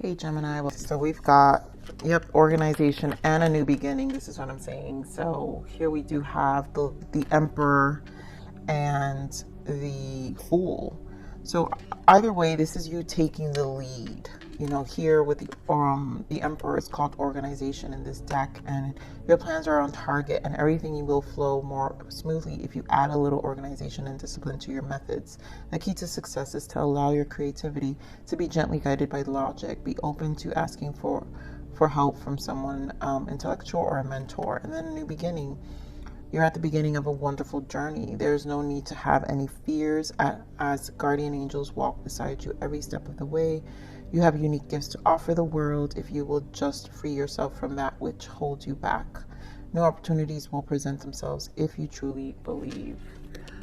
Hey Gemini, so we've got, yep, organization and a new beginning. This is what I'm saying. So here we do have the Emperor and the Fool. So either way, this is you taking the lead. You know, here with the Emperor is called organization in this deck, and your plans are on target, and everything you will flow more smoothly if you add a little organization and discipline to your methods. The key to success is to allow your creativity to be gently guided by logic. Be open to asking for help from someone intellectual or a mentor. And then a new beginning. You're at the beginning of a wonderful journey. There's no need to have any fears as guardian angels walk beside you every step of the way. You have unique gifts to offer the world if you will just free yourself from that which holds you back. New opportunities will present themselves if you truly believe.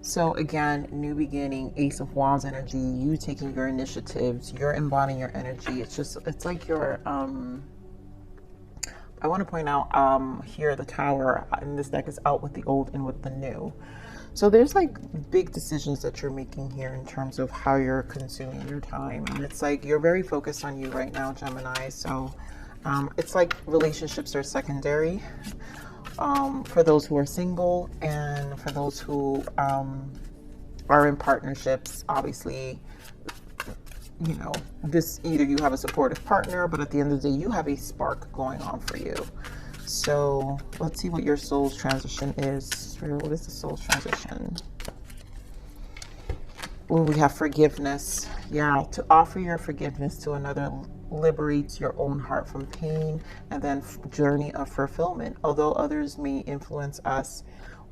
So again, new beginning, Ace of Wands energy, you taking your initiatives, you're embodying your energy. It's like you're, I want to point out here the Tower in this deck is out with the old and with the new. So there's like big decisions that you're making here in terms of how you're consuming your time. And it's like you're very focused on you right now, Gemini. So it's like relationships are secondary for those who are single, and for those who are in partnerships, obviously. You know, this either you have a supportive partner, but at the end of the day, you have a spark going on for you. So let's see what your soul's transition is. What is the soul's transition? Well, we have forgiveness. Yeah, to offer your forgiveness to another liberates your own heart from pain, and then journey of fulfillment. Although others may influence us,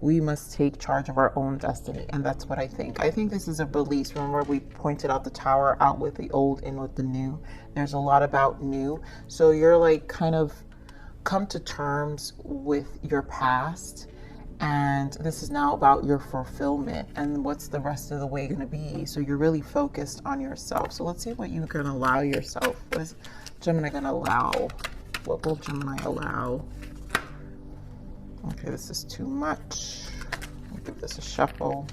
we must take charge of our own destiny. And that's what I think. I think this is a release. Remember, we pointed out the Tower, out with the old, in with the new. There's a lot about new. So you're like kind of come to terms with your past. And this is now about your fulfillment. And what's the rest of the way going to be? So you're really focused on yourself. So let's see what you're going to allow yourself. What is Gemini going to allow? What will Gemini allow? Okay, this is too much. I'll give this a shuffle.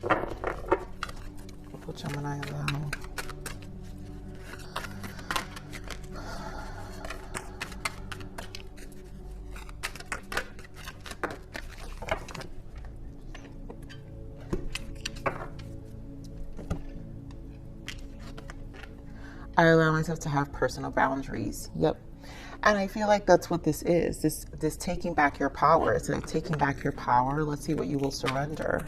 What will Gemini allow? I allow myself to have personal boundaries. Yep. And I feel like that's what this is. This taking back your power. It's like taking back your power. Let's see what you will surrender.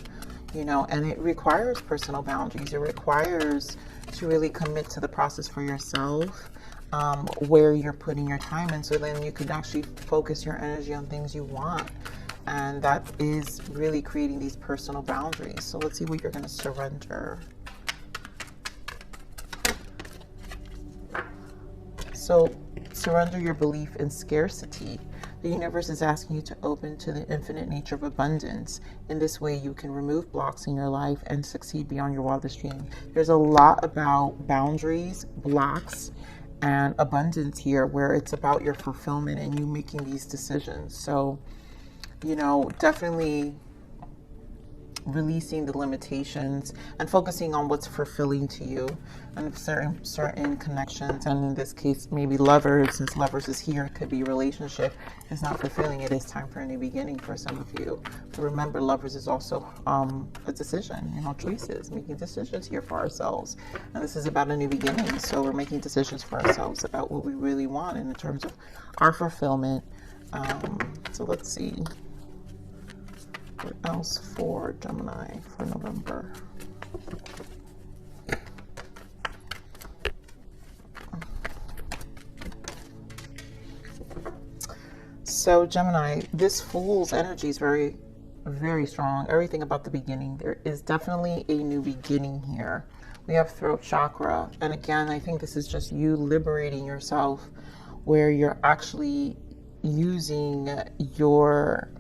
You know, and it requires personal boundaries. It requires to really commit to the process for yourself, where you're putting your time in, so then you can actually focus your energy on things you want. And that is really creating these personal boundaries. So let's see what you're going to surrender. So surrender your belief in scarcity. The universe is asking you to open to the infinite nature of abundance. In this way, you can remove blocks in your life and succeed beyond your wildest dream. There's a lot about boundaries, blocks, and abundance here, where it's about your fulfillment and you making these decisions. So, you know, definitely releasing the limitations and focusing on what's fulfilling to you, and certain connections, and in this case maybe lovers, since lovers is here, it could be relationship is not fulfilling. It is time for a new beginning for some of you. But remember, lovers is also a decision, you know, choices, making decisions here for ourselves. And this is about a new beginning, so we're making decisions for ourselves about what we really want in terms of our fulfillment. So let's see what else for Gemini for November. So Gemini, this Fool's energy is very, very strong. Everything about the beginning. There is definitely a new beginning here. We have throat chakra. And again, I think this is just you liberating yourself, where you're actually using your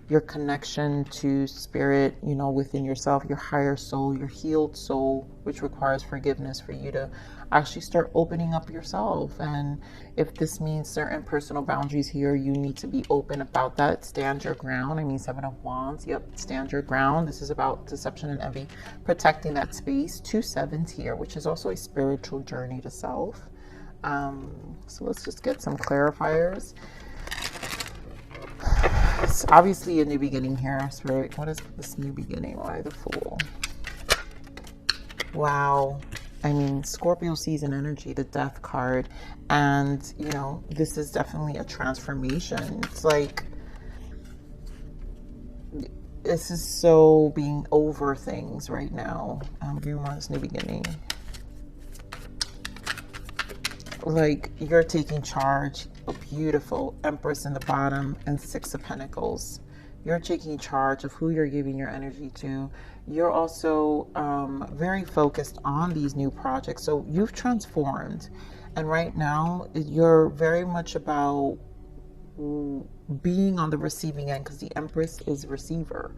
your connection to spirit, you know, within yourself, your higher soul, your healed soul, which requires forgiveness for you to actually start opening up yourself. And if this means certain personal boundaries here, you need to be open about that. Stand your ground. I mean, Seven of Wands. Yep, stand your ground. This is about deception and envy, protecting that space. 2 sevens here, which is also a spiritual journey to self. So let's just get some clarifiers. It's obviously a new beginning here, Spirit. What is this new beginning? Why the Fool? Wow. I mean, Scorpio season energy, the Death card. And, you know, this is definitely a transformation. It's like, this is so being over things right now. Give me more this new beginning. Like, you're taking charge. A beautiful Empress in the bottom and 6 of Pentacles. You're taking charge of who you're giving your energy to. You're also very focused on these new projects. So you've transformed. And right now, you're very much about being on the receiving end, because the Empress is receiver.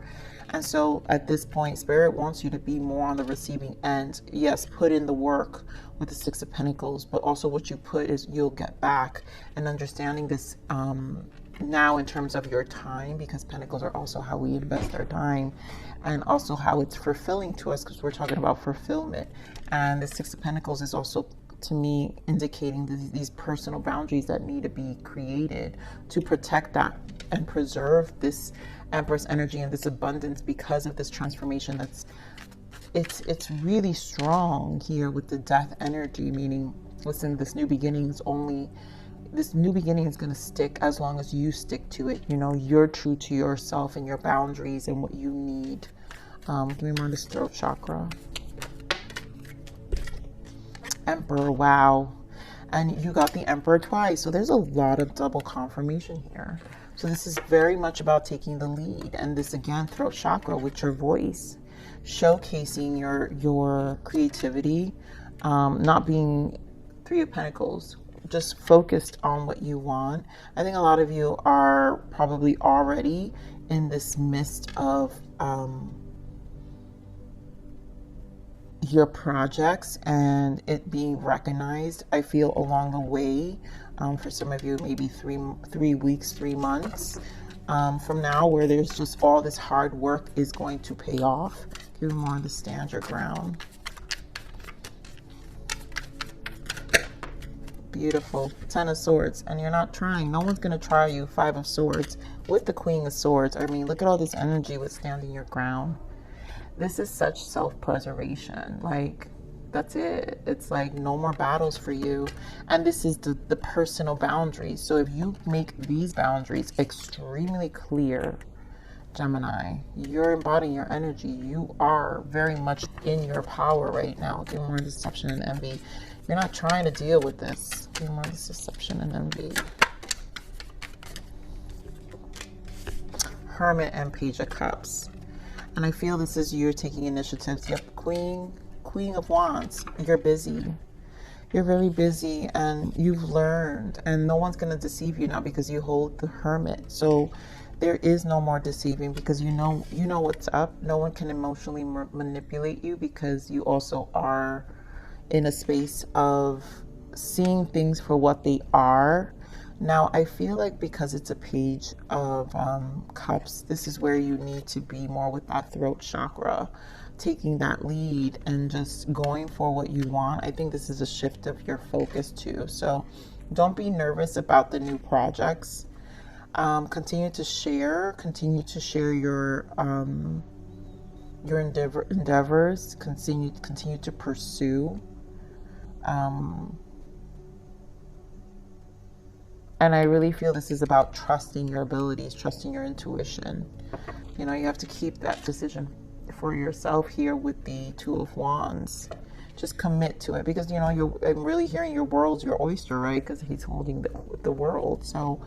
And so at this point, Spirit wants you to be more on the receiving end. Yes, put in the work with the 6 of Pentacles, but also what you put is you'll get back. And understanding this now in terms of your time, because Pentacles are also how we invest our time, and also how it's fulfilling to us, because we're talking about fulfillment. And the 6 of Pentacles is also, to me, indicating these personal boundaries that need to be created to protect that and preserve this Empress energy and this abundance, because of this transformation. It's really strong here with the Death energy, meaning, listen, this new beginning is going to stick as long as you stick to it. You know, you're true to yourself and your boundaries and what you need. Give me more of this throat chakra. Emperor, wow. And you got the Emperor twice. So there's a lot of double confirmation here. So this is very much about taking the lead. And this, again, throat chakra with your voice, showcasing your creativity, not being 3 of Pentacles, just focused on what you want. I think a lot of you are probably already in this mist of your projects and it being recognized. I feel along the way, for some of you, maybe 3 weeks, 3 months from now, where there's just all this hard work is going to pay off. Give me more of the stand your ground. Beautiful. 10 of Swords. And you're not trying. No one's going to try you. 5 of Swords with the Queen of Swords. I mean, look at all this energy with standing your ground. This is such self-preservation. Like, that's it. It's like no more battles for you. And this is the personal boundaries. So if you make these boundaries extremely clear, Gemini, you're embodying your energy. You are very much in your power right now. Give more deception and envy. You're not trying to deal with this. Give more deception and envy. Hermit and Page of Cups. And I feel this is you taking initiatives. Yep, Queen of Wands. You're busy. You're really busy and you've learned. And no one's going to deceive you now because you hold the Hermit. So there is no more deceiving because you know what's up. No one can emotionally manipulate you because you also are in a space of seeing things for what they are. Now, I feel like because it's a Page of Cups, this is where you need to be more with that throat chakra, taking that lead and just going for what you want. I think this is a shift of your focus too. So don't be nervous about the new projects. Continue to share your endeavors. Continue to pursue. And I really feel this is about trusting your abilities, trusting your intuition. You know, you have to keep that decision for yourself here with the 2 of Wands. Just commit to it because, you know, I'm really hearing your world's your oyster, right? Because he's holding the world. So,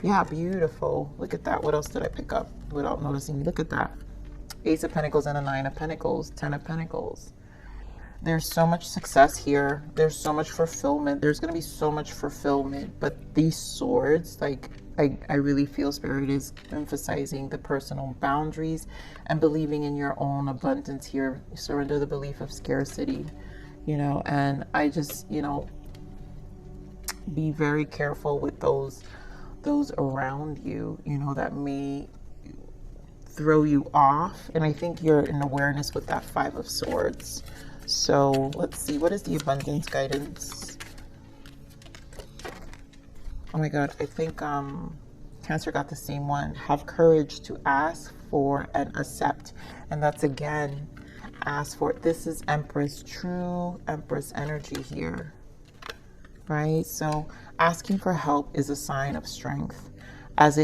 yeah, beautiful. Look at that. What else did I pick up without noticing? Look at that. Ace of Pentacles and a 9 of Pentacles, 10 of Pentacles. There's so much success here. There's so much fulfillment. There's going to be so much fulfillment. But these swords, like, I really feel Spirit is emphasizing the personal boundaries and believing in your own abundance here. Surrender the belief of scarcity, you know, and I just, you know, be very careful with those around you, you know, that may throw you off. And I think you're in awareness with that Five of Swords. So let's see, what is the abundance guidance? Oh my God, I think Cancer got the same one. Have courage to ask for and accept. And that's again, ask for. This is Empress, true Empress energy here, right? So asking for help is a sign of strength, as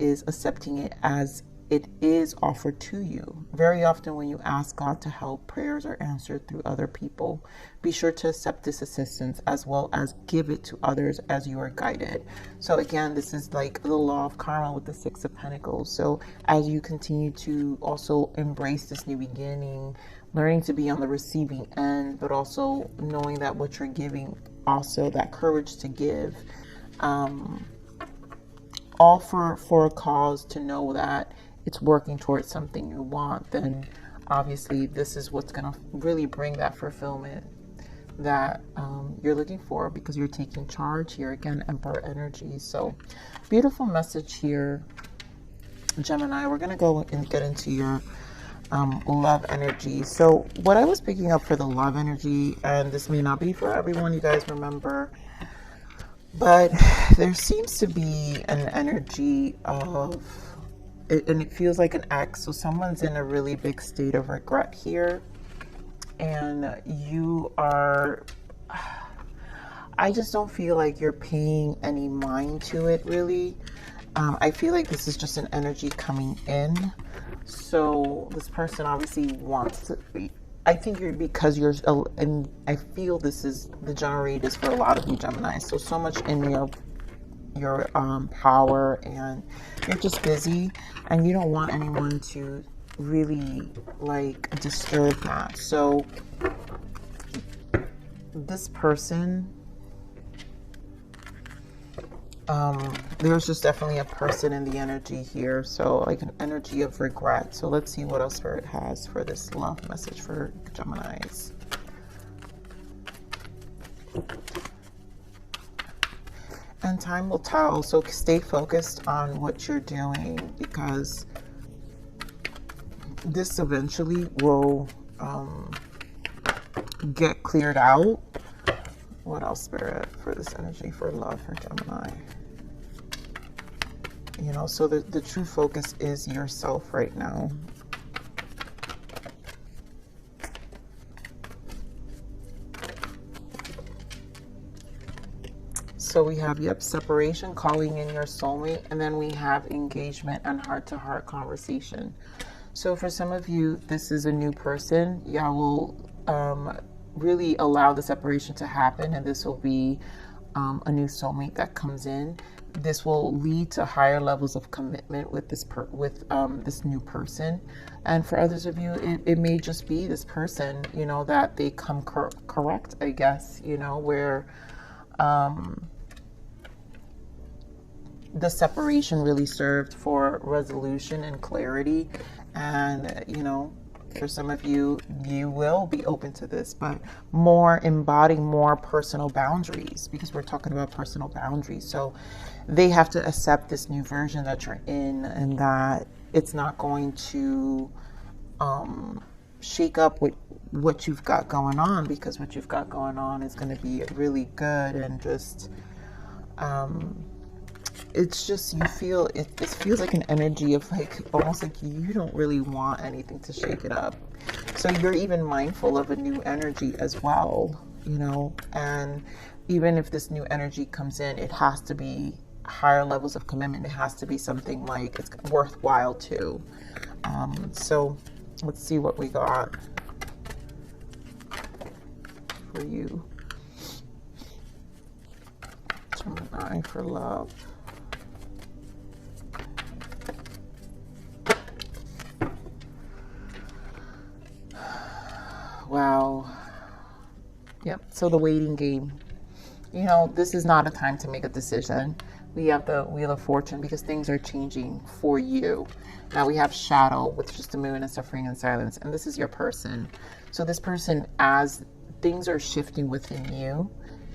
is accepting it as it is offered to you. Very often when you ask God to help, prayers are answered through other people. Be sure to accept this assistance as well as give it to others as you are guided. So again, this is like the law of karma with the Six of Pentacles. So as you continue to also embrace this new beginning, learning to be on the receiving end, but also knowing that what you're giving, also that courage to give, all for a cause, to know that it's working towards something you want, then obviously this is what's going to really bring that fulfillment that you're looking for, because you're taking charge here. Again, Emperor energy. So beautiful message here, Gemini. We're going to go and get into your love energy. So what I was picking up for the love energy, and this may not be for everyone, you guys remember, but there seems to be an energy of, and it feels like an ex. So someone's in a really big state of regret here, and you are, I just don't feel like you're paying any mind to it, really. I feel like this is just an energy coming in. So this person obviously wants to be, I think you're, because you're, and I feel this is the generators for a lot of you Gemini. So much in your power, and you're just busy and you don't want anyone to really like disturb that. So this person, there's just definitely a person in the energy here, so like an energy of regret. So let's see what else Spirit has for this love message for Geminis. And time will tell. So stay focused on what you're doing, because this eventually will get cleared out. What else, Spirit, for this energy for love for Gemini? You know, so the true focus is yourself right now. So we have, yep, separation, calling in your soulmate, and then we have engagement and heart-to-heart conversation. So for some of you, this is a new person. Y'all will really allow the separation to happen, and this will be a new soulmate that comes in. This will lead to higher levels of commitment with this this new person. And for others of you, it may just be this person, you know, that they come correct, I guess, you know, where the separation really served for resolution and clarity. And, you know, for some of you, you will be open to this, but more embodying more personal boundaries, because we're talking about personal boundaries. So they have to accept this new version that you're in, and that it's not going to shake up with what you've got going on, because what you've got going on is going to be really good. And just it's just, you feel it feels like an energy of like, almost like you don't really want anything to shake it up. So you're even mindful of a new energy as well, you know. And even if this new energy comes in, it has to be higher levels of commitment. It has to be something like it's worthwhile too. So let's see what we got for you, Gemini, for love. Wow. Yep. So the waiting game. You know, this is not a time to make a decision. We have the Wheel of Fortune because things are changing for you. Now we have Shadow with just the Moon and Suffering and Silence. And this is your person. So this person, as things are shifting within you,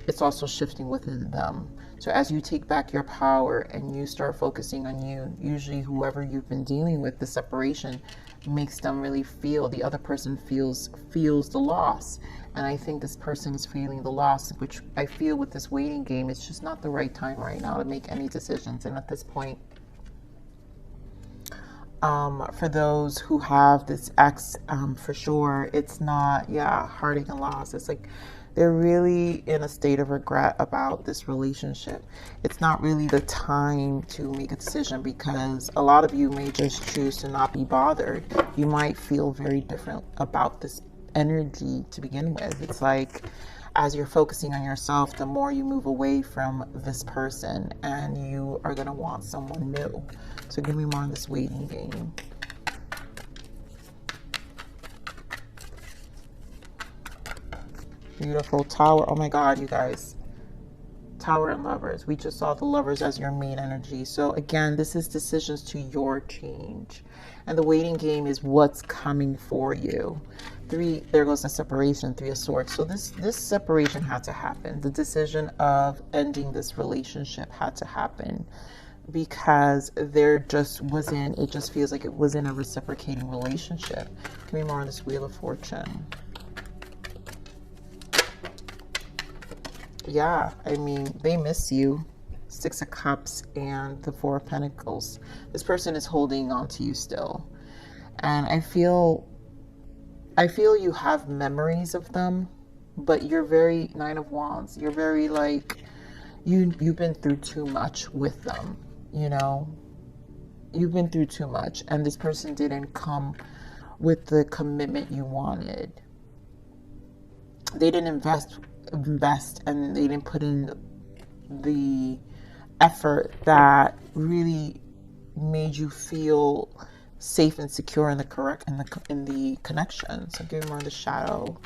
it's also shifting within them. So as you take back your power and you start focusing on you, usually whoever you've been dealing with, the separation makes them really feel, the other person feels the loss. And I think this person is feeling the loss, which I feel with this waiting game, it's just not the right time right now to make any decisions. And at this point, for those who have this ex, for sure, it's not, heartache and loss. It's like they're really in a state of regret about this relationship. It's not really the time to make a decision because a lot of you may just choose to not be bothered. You might feel very different about this energy to begin with. It's like as you're focusing on yourself, the more you move away from this person and you are going to want someone new. So give me more on this waiting game. Beautiful Tower. Oh my God, you guys. Tower and Lovers. We just saw the Lovers as your main energy. So again, this is decisions to your change. And the waiting game is what's coming for you. There goes the separation, Three of Swords. So this separation had to happen. The decision of ending this relationship had to happen because there just wasn't, it just feels like it wasn't a reciprocating relationship. Give me more on this Wheel of Fortune. Yeah, I mean, they miss you. Six of Cups and the Four of Pentacles. This person is holding on to you still. And I feel you have memories of them, but you're very Nine of Wands. You're very like, you've been through too much with them, you know? You've been through too much, and this person didn't come with the commitment you wanted. They didn't invest and they didn't put in the effort that really made you feel safe and secure in the connection. So give me more of the Shadow.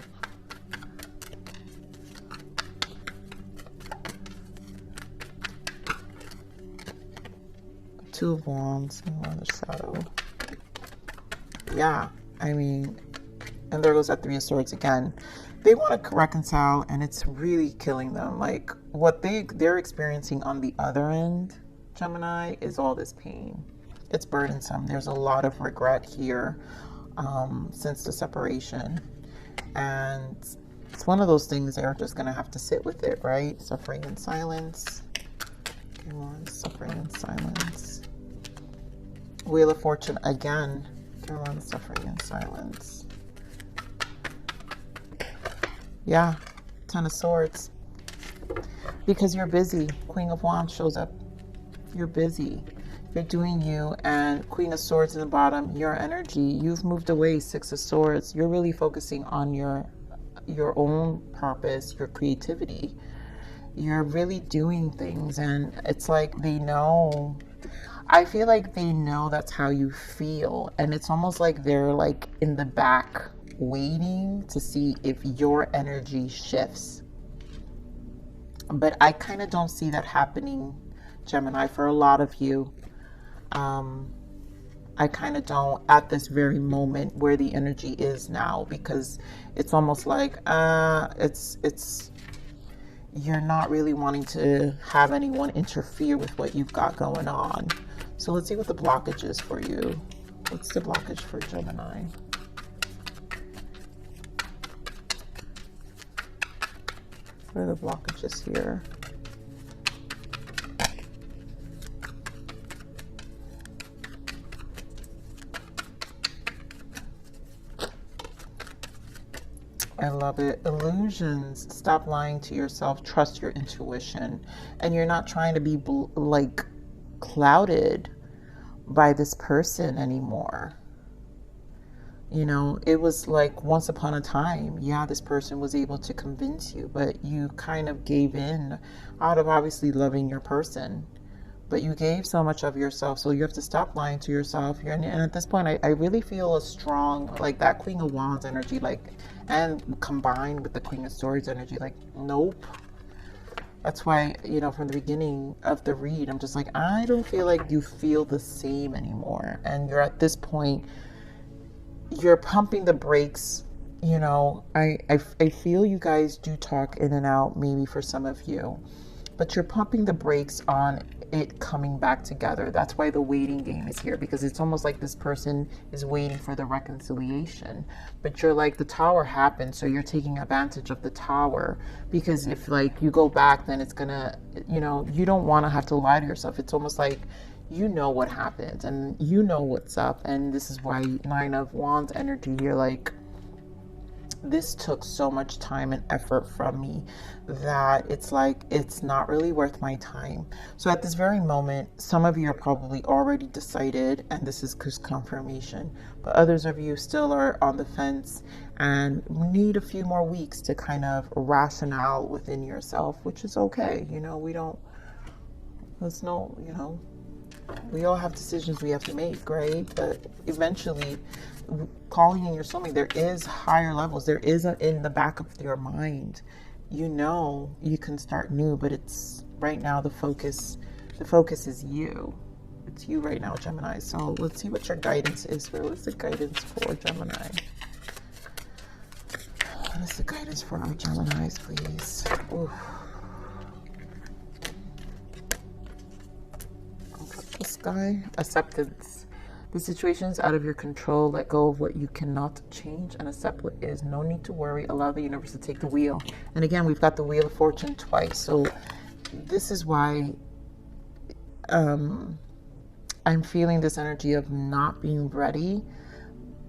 Two of Wands, and more of the Shadow. Yeah, I mean, and there goes that Three of Swords again. They want to reconcile, and it's really killing them. Like what they're experiencing on the other end, Gemini, is all this pain. It's burdensome. There's a lot of regret here since the separation, and it's one of those things they're just gonna have to sit with it, right? Suffering in silence. Come on, suffering in silence. Wheel of Fortune again. Come on, suffering in silence. Yeah, Ten of Swords. Because you're busy. Queen of Wands shows up. You're busy. You're doing you. And Queen of Swords in the bottom, your energy. You've moved away. Six of Swords. You're really focusing on your own purpose, your creativity. You're really doing things. And it's like they know. I feel like they know that's how you feel. And it's almost like they're like in the back waiting to see if your energy shifts. But I kind of don't see that happening, Gemini, for a lot of you. I kind of don't at this very moment where the energy is now, because it's almost like it's you're not really wanting to have anyone interfere with what you've got going on. So let's see what the blockage is for you. What's the blockage for Gemini? What are the blockages here? I love it. Illusions. Stop lying to yourself. Trust your intuition. And you're not trying to be like clouded by this person anymore. You know, it was like once upon a time, yeah, this person was able to convince you, but you kind of gave in out of obviously loving your person. But you gave so much of yourself, so you have to stop lying to yourself. And at this point, I really feel a strong, like that Queen of Wands energy, like, and combined with the Queen of Swords energy, like, nope. That's why, you know, from the beginning of the read, I'm just like, I don't feel like you feel the same anymore. And you're at this point, you're pumping the brakes. You know, I feel you guys do talk in and out, maybe for some of you, but you're pumping the brakes on it coming back together. That's why the waiting game is here, because it's almost like this person is waiting for the reconciliation. But you're like, the tower happened, so you're taking advantage of the tower, because if like you go back, then it's gonna, you know, you don't want to have to lie to yourself. It's almost like, you know what happened and you know what's up. And this is why 9 of Wands energy, you're like, this took so much time and effort from me that it's like, it's not really worth my time. So at this very moment, some of you are probably already decided, and this is just confirmation, but others of you still are on the fence and need a few more weeks to kind of rationale within yourself, which is okay. You know, there's no, you know, we all have decisions we have to make, right? But eventually, calling in your soulmate, there is higher levels. There is in the back of your mind, you know, you can start new, but it's right now the focus is you. It's you right now, Gemini. So let's see what your guidance is for. What's the guidance for Gemini? What is the guidance for our Geminis, please? Ooh. This guy, acceptance. The situation is out of your control. Let go of what you cannot change and accept what is. No need to worry. Allow the universe to take the wheel. And again, we've got the Wheel of Fortune twice. So this is why I'm feeling this energy of not being ready.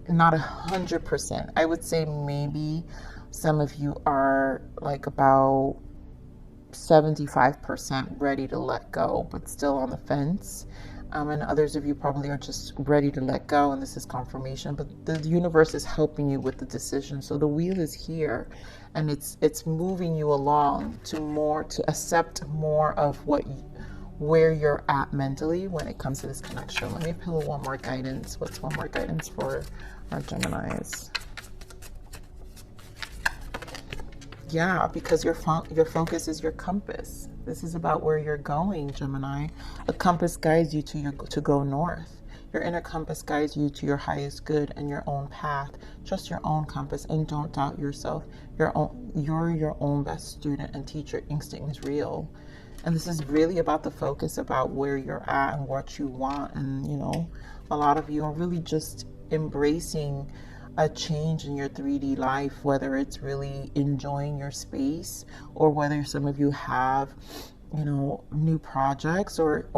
Not 100%. I would say maybe some of you are like about 75% ready to let go, but still on the fence. And others of you probably are just ready to let go, and this is confirmation, but the universe is helping you with the decision. So the wheel is here, and it's moving you along to accept more of where you're at mentally when it comes to this connection. Let me pull one more guidance. What's one more guidance for our Geminis? Yeah, because your focus is your compass. This is about where you're going, Gemini. A compass guides you to go north. Your inner compass guides you to your highest good and your own path. Trust your own compass and don't doubt yourself. You're your own best student and teacher. Instinct is real. And this is really about the focus about where you're at and what you want. And, you know, a lot of you are really just embracing a change in your 3D life, whether it's really enjoying your space or whether some of you have, you know, new projects or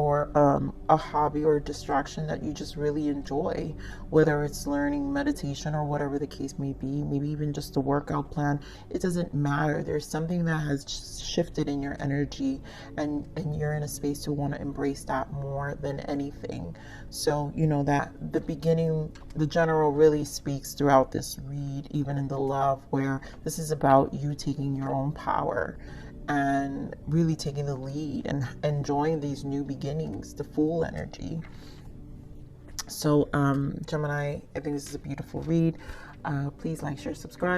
a hobby or a distraction that you just really enjoy, whether it's learning meditation or whatever the case may be, maybe even just a workout plan. It doesn't matter. There's something that has shifted in your energy, and you're in a space to want to embrace that more than anything. So, you know, that the beginning, the general really speaks throughout this read, even in the love, where this is about you taking your own power and really taking the lead and enjoying these new beginnings, the Fool energy. So Gemini, I think this is a beautiful read. Please like, share, subscribe.